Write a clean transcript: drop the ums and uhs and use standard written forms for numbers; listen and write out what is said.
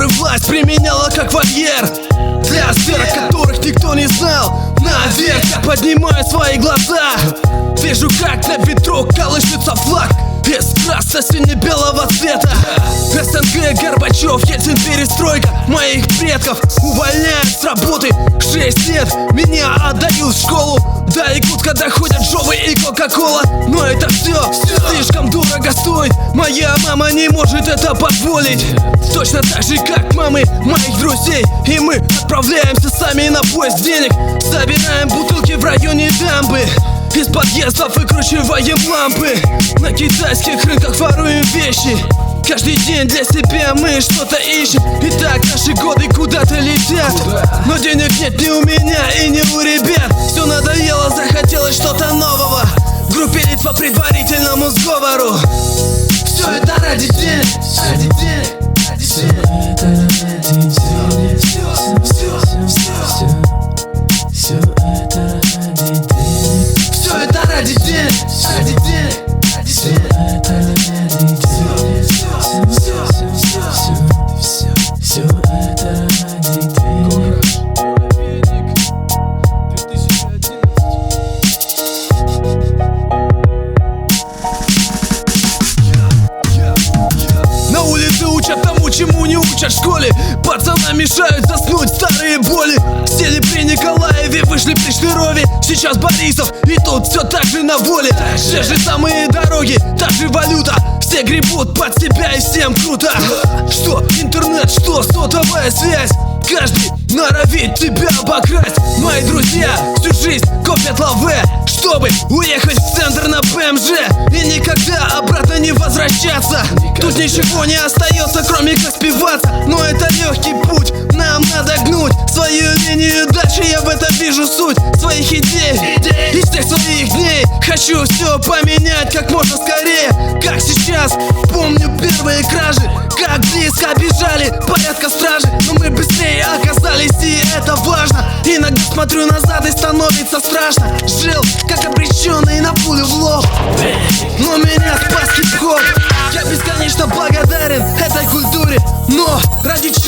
которую власть применяла как вольер для сфер, о которых никто не знал. Наверх я поднимаю свои глаза, вижу, как на ветру колышется флаг из красно-сине-белого цвета. СНГ, Горбачев, Ельцин, перестройка моих предков увольняют с работы 6 лет. Меня отдают в школу, до Якутска доходят Жовы и Кока-Кола. Но это все слишком дорого стоит, моя мама не может это позволить. Точно так же, как мамы моих друзей. И мы отправляемся сами на поиск денег, собираем бутылки в районе дамбы, из подъездов выкручиваем лампы, на китайских рынках воруем вещи. Каждый день для себя мы что-то ищем, и так наши годы куда-то летят. Но денег нет ни у меня и ни у ребят. Все надоело, захотелось что-то нового. Группе лиц по предварительному сговору. Все это ради денег, ради денег, ради денег. Это ради денег. Все это ради денег. Все это ради денег, ради денег, ради денег. Это ради денег. Все это ради денег. На улице учат тому, чему не учат в школе. Пацанам мешают заснуть старые боли. Сели при Николаеве, вышли при Шнырове, сейчас Борисов, и тут все так же на воле. Те же самые дороги, та же валюта, все гребут под себя и всем круто. Что интернет, что сотовая связь, каждый норовит тебя обокрасть. Мои друзья всю жизнь копят лаве, чтобы уехать в центр на БМЖ и никогда обратно не возвращаться. Тут ничего не остается, кроме как спиваться. Но это легкий путь, нам надо гнуть свою линию дальше, я в этом вижу суть своих идей. Из всех своих дней хочу все поменять как можно скорее. Как сейчас, помню первые кражи, как близко бежали порядка стражи. Но мы быстрее оказались, и это важно. Иногда смотрю назад и становится страшно. Жил как обреченный на пулю в лоб, но меня спас хип-хоп. Я бесконечно благодарен этой культуре. Но ради чего